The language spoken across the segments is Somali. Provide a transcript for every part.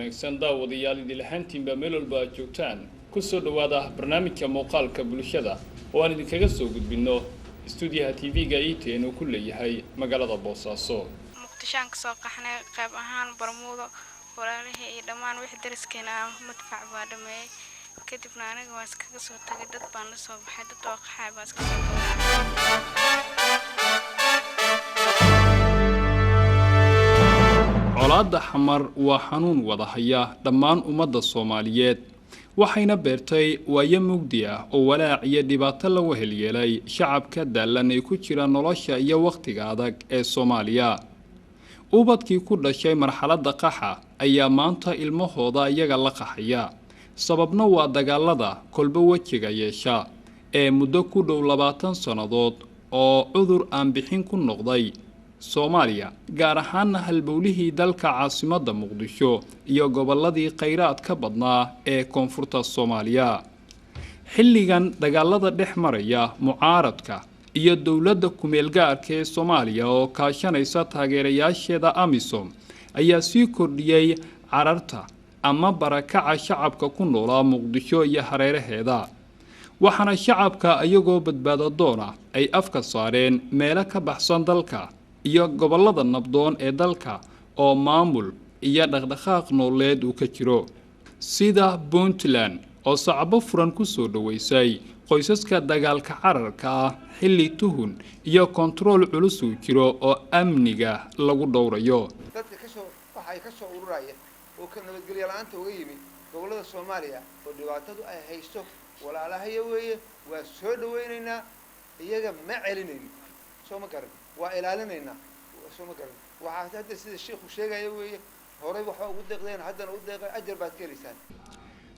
wanaagsan daawadayaal idil ahaantiinba meel walba aad joogtaan ku soo dhawaada barnaamijka muuqaalka bulshada oo aan idinkaga soo gudbino stuudiyaha TV-ga ETN oo ku leeyahay magaalada Boosaaso. muqdishaan ka soo qaxnay qayb ahaan barmuudo walaalihii iyo dhammaan wixii dariskeena madfac baa dhamay kadibna aniga waa iskaga soo tagay dad baan la soo baxay dad oo qaxay baa iska soo colaadda xamar waa xanuun wada haya dhammaan ummadda Soomaaliyeed waxayna beertay waayo mugdi ah oo walaac iyo dhibaato la wehelyeelay shacabka daalan ee ku jira nolosha iyo waqtiga adag ee Soomaaliya. ubadkii ku dhashay marxaladda qaxa ayaa maanta ilmahooda iyaga la qaxaya sababna waa dagaalada kolba wajiga yeesha ee muddo ku dhow 20 sanadood oo cudur aan bixin ku noqday Soomaaliya gaar ahaan halbowlihii dalka caasimadda Muqdisho iyo gobolladii kheyraadka badnaa ee koonfurta Soomaaliya. xilligan dagaalada dhex maraya mucaaradka iyo dawladda kumeel gaarka ee Soomaaliya oo kaashanaysa taageerayaasheeda AMISOM ayaa sii kordhiyay cararta ama barakaca shacabka ku noolaa Muqdisho iyo hareeraheeda. waxaana shacabka ayagoo badbaado doona ay afka saareen meelo ka baxsan dalka iyo gobollada nabdoon ee dalka oo maamul iyo dhaqdhaqaaq nololeed uu ka jiro sida Puntland oo sacabo furan ku soo dhaweysay qoysaska dagaalka cararka ah xilli tuhun iyo control culus uu jiro oo amniga lagu dhowrayo. dadka waxay ka soo ururayeen oo ka nabadgelyo la'aanta uga yimi gobollada Soomaaliya oo dhibaatadu ay haysto walaalahayo weeye waa soo dhaweynaynaa iyaga ma celinayno soo ma garan waa ilaalinayna soo ma garan waxa hadda sida sheekhu sheegay weeye horay waxa ugu deeqdeen haddana u deeqay ajar baad ka helaysaan.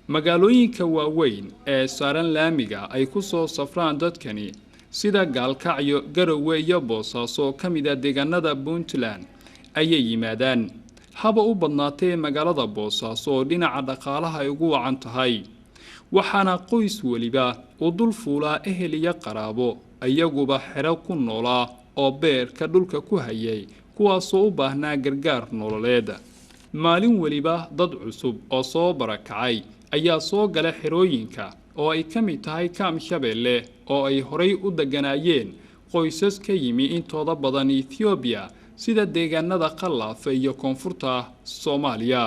magaalooyinka waaweyn ee saaran laamiga ay ku soo safraan dadkani sida Gaalkacyo, Garowe iyo Boosaaso ka mid ah deegaanada Puntland ayay yimaadaan haba u badnaatay magaalada Boosaaso oo dhinaca dhaqaalaha ay ugu wacan tahay. waxaana qoys waliba u dul fuulaa ehel iyo qaraabo ayaguba xero ku noolaa oo beerka dhulka ku hayay kuwaasoo u baahnaa gargaar nololeed. maalin waliba dad cusub oo soo barakacay ayaa soo gala xerooyinka oo ay ka mid tahay Kaam Shabeelle oo ay horay u deganaayeen qoysas ka yimi intooda badan Ethiopia sida deegaanada Qalaafe iyo koonfurta Soomaaliya.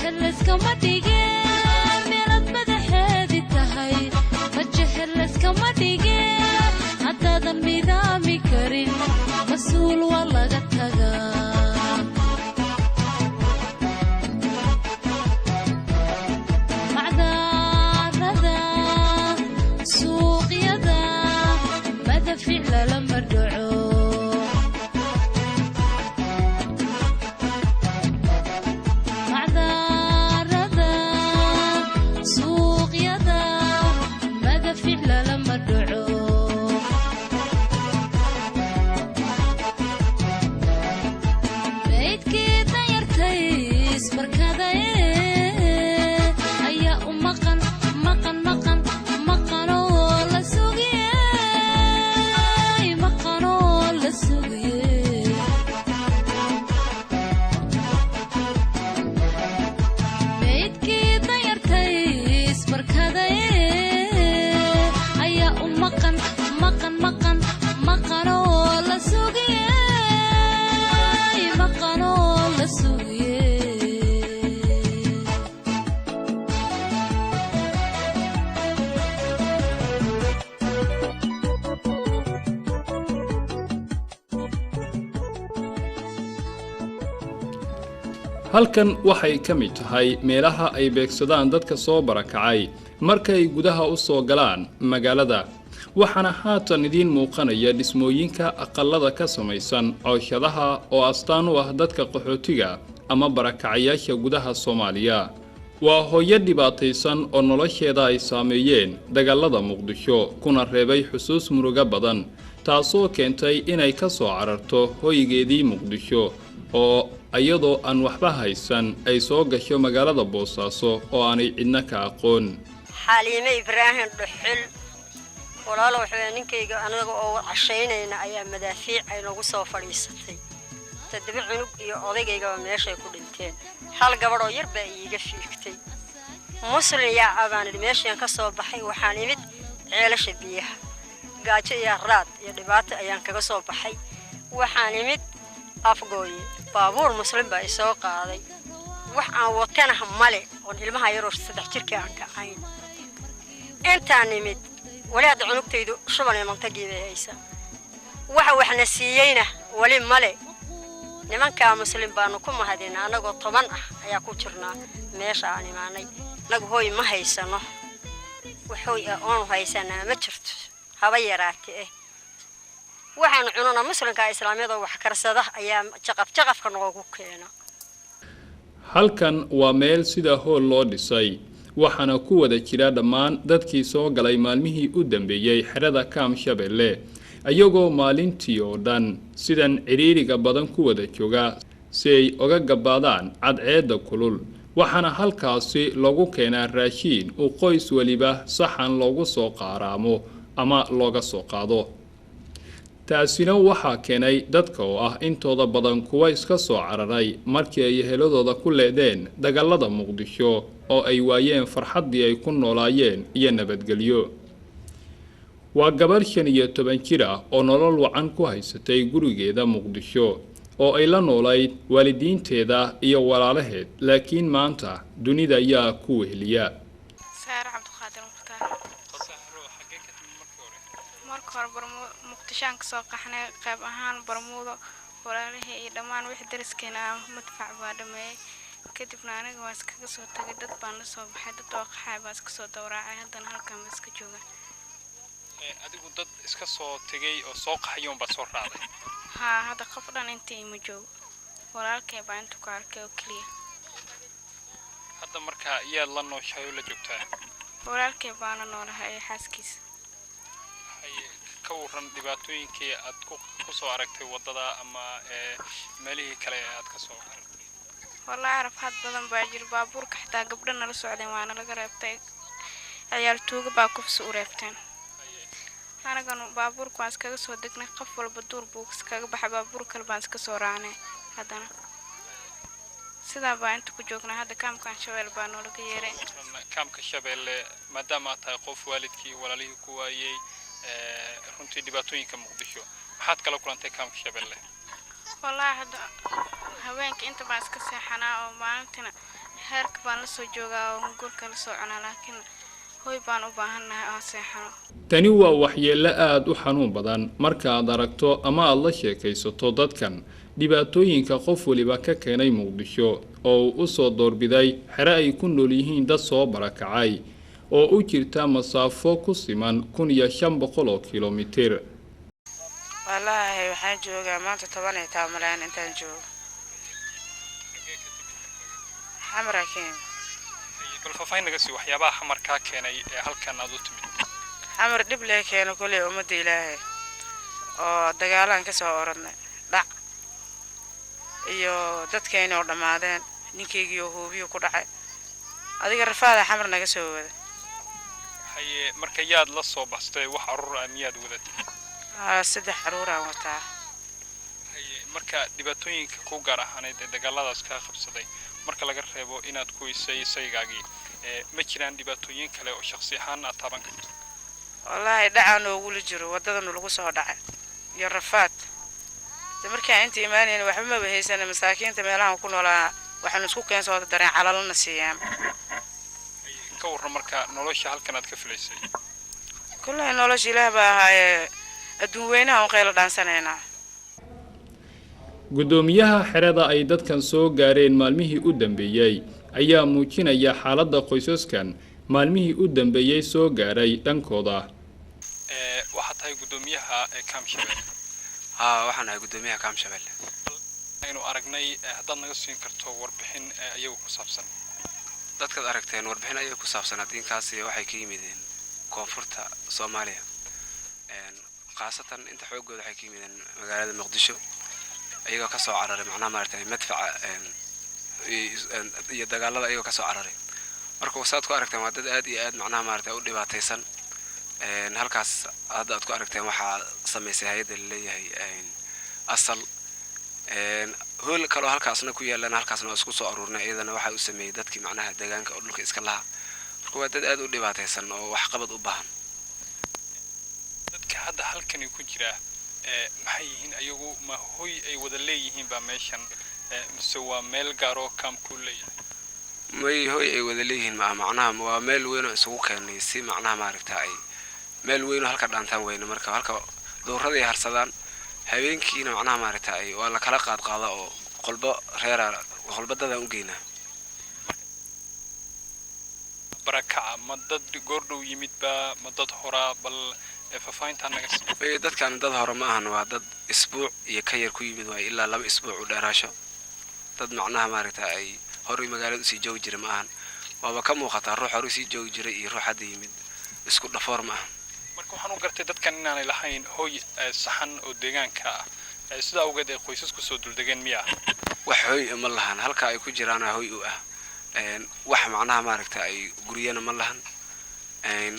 جهل اسكما ديجي ميلاد مدحيدي تهي ما جهل اسكما ديجي حتى ذنبي دامي كريم مسؤول والله قتها halkan waxay ka mid tahay meelaha ay beegsadaan dadka soo barakacay markay gudaha u soo galaan magaalada waxaana haatan idiin muuqanaya dhismooyinka aqalada ka samaysan cooshadaha oo astaan u ah dadka qaxootiga ama barakacayaasha gudaha Soomaaliya waa hooyo dhibaataysan oo nolosheeda ay saameeyeen dagaalada Muqdisho kuna reebay xusuus muruga badan taasoo keentay inay ka soo cararto hoygeedii Muqdisho oo ayadoo aan waxba haysan ay soo gasho magaalada Boosaaso oo aanay cidna ka aqoon Xaliime Ibraahim Dhuxul walaalo waxaaninkayga anaga oo cashaynayna ayaa madaafiic ay nagu soo fadhiisatay tadaba cunug iyo odaygayga meeshay ku dhinteen hal gabadh oo yar baa iiga fiigtay muslim yaa abaan meeshan ka soo baxay waxaan imid ceelasha biyaha gaajo iyo raad iyo dhibaato ayaan kaga soo baxay waxaan imid afgooye baabuur muslim baa isoo qaaday wax aan watana male oo ilmaha yar oo 3 jirka aan ka ahayn intaan imid walaad cunugtaydu shuban ee mantagiiba haysa waxna siiyayna wali male nimanka muslim baanu ku mahadina anagoo 10 ah ayaa ku jirnaa meesha aan imaanay nagu hooy ma haysano waxooy aan haysanaa ma jirto haba yaraatee waxaan cunana muslimka islaamiyada wax karsada ayaa jaqafka noogu keena halkan waa meel sida hool loo dhisay waxaana ku wada jira dhammaan dadkii soo galay maalmihii u dambeeyay xerada Kaam Shabeelle ayagoo maalintii oo dhan sidan ciriiriga badan ku wada jooga si ay uga gabaadaan cadceeda kulul waxaana halkaasi lagu keenaa raashin oo qoys waliba saxan loogu soo qaaraamo ama looga soo qaado taasina waxaa keenay dadka oo ah intooda badan kuwa iska soo cararay markii ay heladooda ku leedeen dagaalada Muqdisho oo ay waayeen farxadii ay ku noolaayeen iyo nabadgelyo waa gabar 15 jir ah oo nolol wacan ku haysatay gurigeeda Muqdisho oo ay la noolayd waalidiinteeda iyo walaalaheed laakiin maanta dunida ayaa ku weheliya Saar Cabduqaadir Muxtaar Muqdishaan ka soo qaxnay qayb ahaan Barmuudo walaalihii iyo dhammaan wixii dariskeena madfac baa dhameeyay kadibna aniga waan iskaga soo tagay dad baan la soo baxay dad oo qaxay baa iska soo dawraacay haddana halkan ma iska jooga adigu dad iska soo tagay oo soo qaxayoon ba soo raacday hada qof dhan intii ma joogo walaalkay baa inta ku arkay oo kaliya hadda marka iyaad la nooshahay la joogtaa walaalkay baa la noolahay xaaskiisa ka waran dhibaatooyinkii aad ku soo aragtay wadada ama meelihii kale aad ka soo aragtay wallahi arafad badan baa jir baabuurka xitaa gabdhana la socdeen waana laga reebtay ciyaar tuuga baa ku soo reebteen anagana baabuurka waan iskaga soo degnay qof walba duur buu iskaga baxay baabuur kale baan iska soo raacnay haddana sida baa inta ku joognaa hadda kaamkan Shabeelle baa noo laga yeeray kaamka Shabeelle maadaama tahay qof waalidkii walaalihii ku waayay runtii dhibaatooyinka Muqdisho maxaad kala kulantay kaamka Shabeelle wallahi hadda haweenka inta baan iska seexanaa oo maalintina heerka baan la soo joogaa oo gurka la soo cunaa laakiin hoy baan u baahanahay oo seexano tani waa waxyeello aad u xanuun badan marka aad aragto ama aad la sheekaysato dadkan dhibaatooyinka qof waliba ka keenay Muqdisho oo uu u soo doorbiday xere ay ku nool yihiin dad soo barakacay oo u jirta masaafo ku siman 1500 kilomitir. والله waxaan joogaa maanta 12 malaan intaan joogo xamaraakeen bal faafaahin naga sii waxyaabaha xamarka keenay ee halkan aad u timid xamar dib lee keeno kulay umada Ilaahay oo dagaalan ka soo oradnay dhac iyo dadkeena oo dhamaadeen ninkeygii oo hoobiyo ku dhacay adiga rafaada xamar naga soo wada haye marka yaad la soo baxstay wax urur aan yaad wadatay saddex caruur aan wataa haye marka dhibaatooyinka ku gaar ahaaneed ee dagaaladaas ka qabsaday marka laga reebo inaad ku isaygaagi ma jiraan dhibaatooyin kale oo shakhsi ahaan aad taaban karto wallahi dhacaan oo wuli jiro wadadan lagu soo dhacay iyo rafaad markaa inta iimaanayna waxba ma bahaysan masaakiinta meelaha ku noolaa waxaan isku keen soo dareen calalna siiyaan ka warran marka nolosha halkan aad ka filaysay kullay nolosha Ilaah baa ahaayee adduun weynaha oo qeyl dhaansanayna gudoomiyaha xerada ay dadkan soo gaareen maalmihii u dambeeyay ayaa muujinaya xaaladda qoysaskan maalmihii u dambeeyay soo gaaray dhankooda waxa tahay gudoomiyaha Kaamshabelle waxaan ahay gudoomiyaha Kaamshabelle aynu aragnay haddaad naga siin karto warbixin ayagu ku saabsan dadkaad aragteen warbixin ayagu ku saabsan adinkaasi waxay ka yimideen koonfurta Soomaaliya qaasatan inta xoogooda waxay ka yimideen magaalada Muqdisho ayagoo ka soo cararay macnaha maartay madfaca iyo dagaalada ayagoo ka soo cararay marka wasaad ku aragteen waa dad aad iyo aad macnaha maartay u dhibaataysan halkaas hadda aad ku aragteen waxa sameysay hay'adda leeyahay asal hool kale halkaasna ku yeelan halkaasna isku soo aruurnay iyadana waxa uu sameeyay dadkii macnaha deegaanka oo dhulka iska laha marka waa dad aad u dhibaataysan oo wax qabad u baahan dadka hadda halkan ku jira maxay yihiin ayagu ma hoy ay wada leeyihiin ba meeshan mise waa meel gaar oo kaam ku leeyahay may hoy ay wada leeyihiin macnaha waa meel weyn oo isugu keenay si macnaha maaragta ay meel weyn oo halka dhaantaan weyn marka halka dowrada ay harsadaan habeenkiina macnaha maaragta ay waa la kala qaada oo qolba reera qolbadada u geeyna barakaca ma dad goordhow yimid ba ma dad hora bal faafaynta naga sii dadkan dad hore ma ahan waa dad isbuuc iyo ka yar ku yimid waa ilaa 2 isbuuc u dheeraasho dad macnaha maaragta ay hore magaalada si joogi jiray ma ahan waaba ka muuqata ruux hore si joogi jiray iyo ruux hadda yimid isku dhafoor ma ahan marka waxaan u gartay dadkan inaanay lahayn hoy saxan oo deegaanka sida awgeed ay qoysasku soo duldegeen miya wax hoy ma lahan halka ay ku jiraan hoy u ah wax macnaha maaragta ay guriyana ma lahan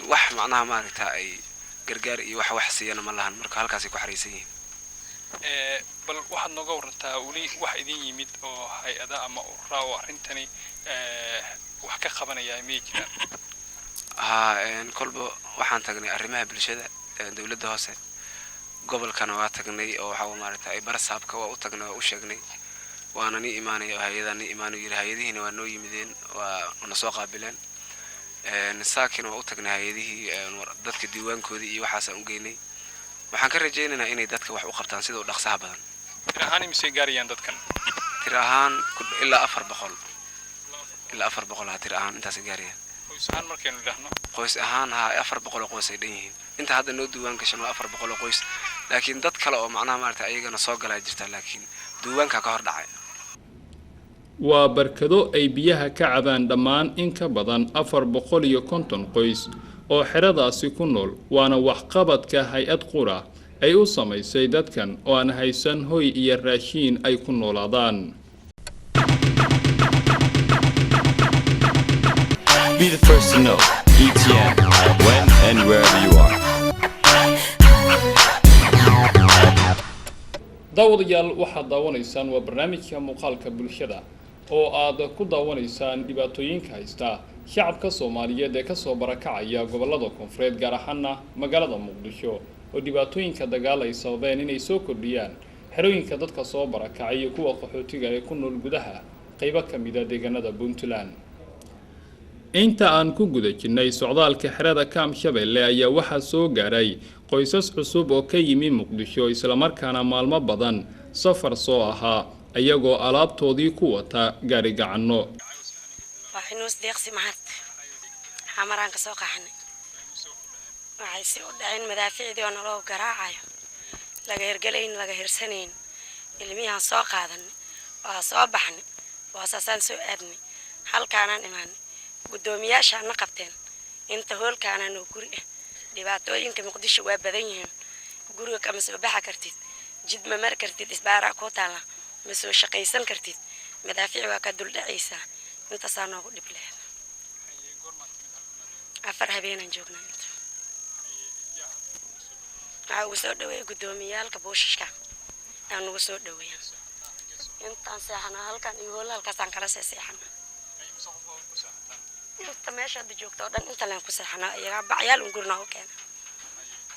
wax macnaha maaragta ay gargaar iyo wax siiyana ma lahan marka halkaas ay ku xariisan yihiin bal waxaad nooga warantaa wali wax idin yimid oo hay'ada ama urura oo arrintani wax ka qabanaya ma jiraan kolba waxaan tagnay arrimaha bulshada dawladda hoose gobolkana waa tagnay oo waxa uu maaragtay ay barasaabka waa u tagnay oo u sheegnay waana ni iimaanay hay'adani iimaanu yiri hay'adihiina waa noo yimideen waa na soo qaabileen saakin waa u tagnay hay'adihii dadka diiwaankoodii iyo waxaas aan u geynay waxaan ka rajaynaynaa inay dadka wax u qabtaan sida u dhaqsaha badan tirahaan imse gaarayaan dadkan tirahaan ilaa 400 ilaa 400 tirahaan intaas gaarayaan qoys ahaan markaynu dhahno qoys ahaan 400 qoys ay dhanyihiin inta hadda noo diiwaan gashan 400 qoys laakiin dad kale oo macnaha maartay ayagana soo galay jirta laakiin diiwaanka ka hor dhacay waa barkado ay biyaha ka cabaan dhammaan in ka badan 450 qoys oo xeradaasi ku nool waana wax qabadka hay'ad qura ay u samaysay dadkan oo aan haysan hoy iyo raashin ay ku noolaadaan Be the first to know ETN when and wherever you are. daawadayaal waxaad daawanaysaan waa barnaamijka muuqaalka bulshada oo aad ku daawanaysaan dhibaatooyinka haysta shacabka Soomaaliyeed ee ka soo barakacaya gobolada koonfureed gaar ahaan magaalada Muqdisho oo dhibaatooyinka dagaal ay sababeen inay soo kordhiyaan xerooyinka dadka soo barakacay kuwa qaxootiga ee ku nool gudaha qaybo ka mid ah deegaanada Puntland. inta aan ku guda jirnay socdaalka xerada Kaam Shabeelle ayaa waxaa soo gaaray qoysas cusub oo ka yimi Muqdisho isla markaana maalmo badan safar soo ahaa ayagoo alaabtoodii ku wata gaari gacanno. waxaynu isdeeqsi mahad xamaraan ka soo qaxnay waxay si u dhaceen madaaficdii oo naloo garaacayo laga hergalayn laga hirsanayn ilmiyahan soo qaadan waa soo baxnay waa saasaan soo aadnay halkaanaan imaanay gudoomiyaashaana qabteen inta hoolkaana noo guri dhibaatooyinka Muqdisho waa badan yihiin guriga kama soo baxa kartid jid ma mar kartid isbaara ku taala ma soo shaqaysan kartid madaafiic waa ka dul dhacaysa inta saano ugu dhib leh afar habeenan joognaa inta waxaa soo dhaweey gudoomiyaalka booshiska aan ugu soo dhaweeyay intaan seexana halkan iyo halkaasaan kala seexana inta meesha hadda joogto dhan inta leen ku seexana iyaga bacyaal un gurna u keenay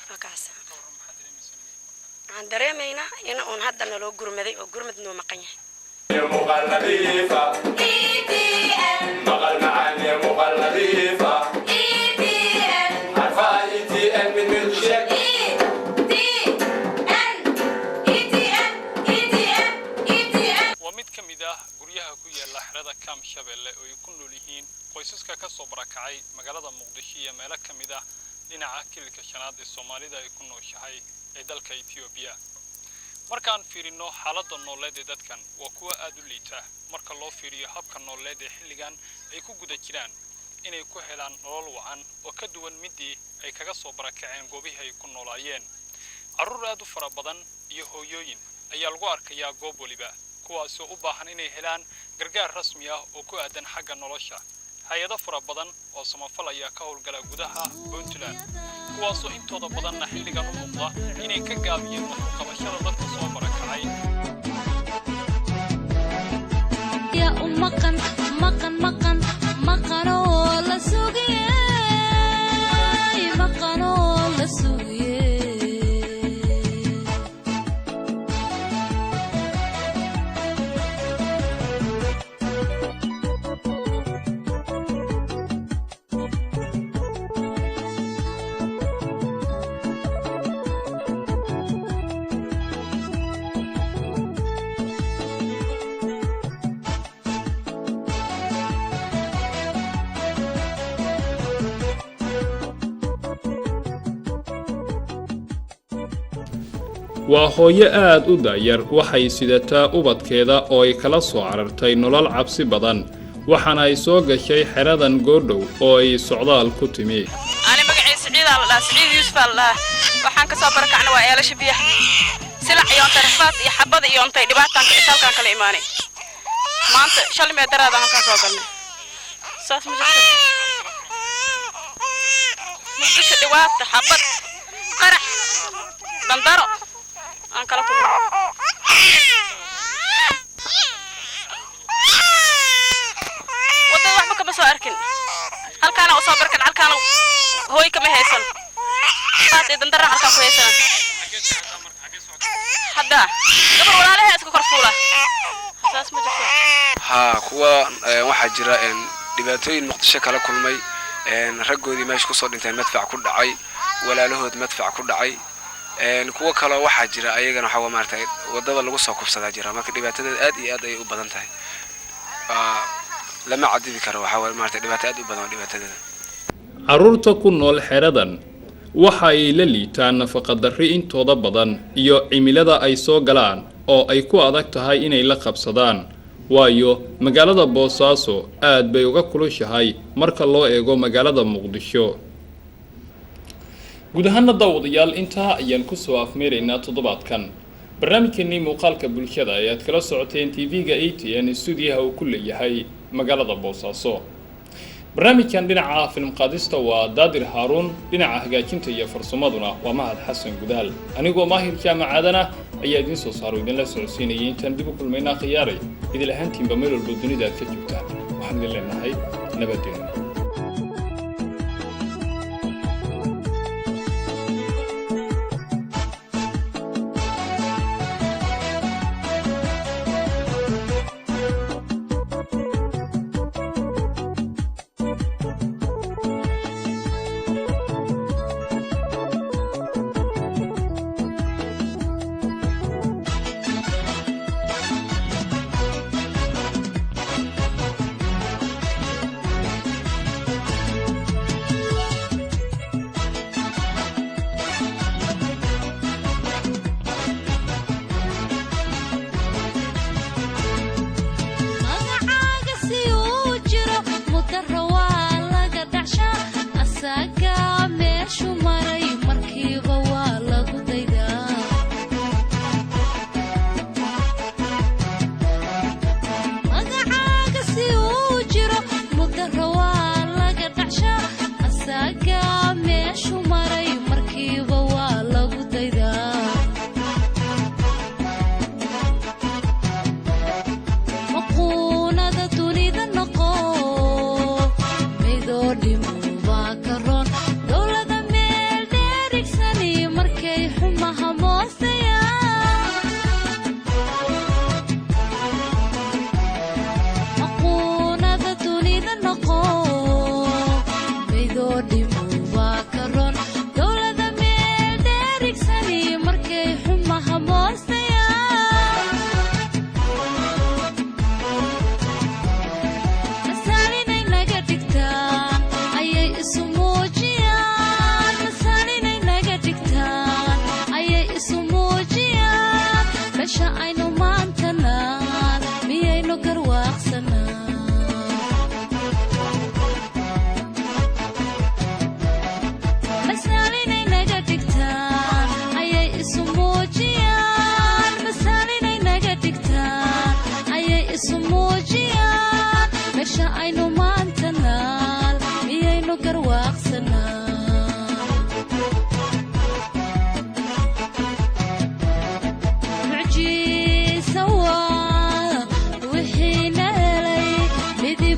markaas aan dareemayna in uun hadda naloo gurmaday oo gurmad noo maqan yahay Kaam Shabeelle oo ay ku nool yihiin qoysaska ka soo barakacay magaalada Muqdisho iyo meelo ka mid ah dhinaca kilka shanaad ee Soomaalida ay ku nooshahay ee dalka Itoobiya. markaan fiirino xaaladda nololeed ee dadkan waa kuwa aad u liita marka loo fiiriyo habka nololeed ee xilligan ay ku guda jiraan inay ku helaan nolol wacan oo ka duwan midii ay kaga soo barakaceen goobihii ay ku noolaayeen. carruur aad u fara badan iyo hooyooyin ayaa lagu arkayaa goob waliba kuwaasoo u baahan inay helaan gargaar rasmi ah oo ku aadan xagga nolosha. hay'ado fara badan oo samafal ayaa ka howlgala gudaha Puntland kuwaasoo intooda badanna xilligan u muuqda inay ka gaabiyeen qabashada dadka soo barakacay. ya maqan maqan maqan maqan oo la sugiyay maqan oo la sugiyay waa hooyo aad u daayar waxay sidataa ubadkeeda oo ay kala soo carartay nolol cabsi badan waxaana ay soo gashay xeradan goordhow oo ay socdaal ku timi. أنا مقعد سعيد الله سعيد يوسف الله وحن كسب بركعنا وعيال شبيه سلع يوم ترفات يحبذ يوم تي دبعت كان كإسال كان كل إيماني ما أنت شل ما درا ده كان سوقنا ساس مجلس مجلس دبعت حبذ قرح بندرة أنا كلا كل وده واحد بس أركن هل كان أصابر كان هل كانوا هو يكمل هيسن فات إذا ندرع هل كان هيسن حدا قبل ولا عليه أسكو كرفولة أساس مجفوف ها كوا واحد جرا إن دباتين مقدشة كلا كل ماي إن رجوا دي ماش كسر إنتين مدفع كل عاي ولا له مدفع كل عاي إن كوا كلا واحد جرا أيجا نحوا مرتين وده اللي قصة كوب جرا ما كده دباتين أدي وبدنتها لما عدي ذكره وحاول مرتين دباتين وبدن دباتين carruurta ku nool xeradan waxa ay la liitaan nafaqa darri intooda badan iyo cimilada ay soo galaan oo ay ku adag tahay inay la qabsadaan waayo magaalada Boosaaso aad bay uga kulushahay marka loo eego magaalada Muqdisho. guud ahaan daawadayaal intaa ayaan ku soo afmeeraynaa toddobaadkan barnaamijkeennii muuqaalka bulshada ee aad kala socoteen TV-ga ATN studio-ha uu ku leeyahay magaalada Boosaaso. barnaamijkan dhinaca film qaadista waa Daadir Haarun dhinaca hagaajinta iyo farsamaduna waa Mahad Xasan Gudaal anigoo Maahir Jaamacadana ayaa idin soo saaro idin la socodsiinayay intaan dib u kulmayna khiyaaray idil ahaantiinba meel walba dunida aad ka joogtaan waxaan idin leenahay nabadgelyo.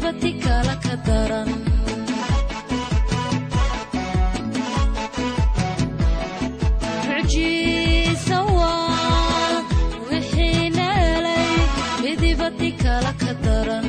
midibati kala ka daran mucjiisa waa wixii naalay midibati kala ka daran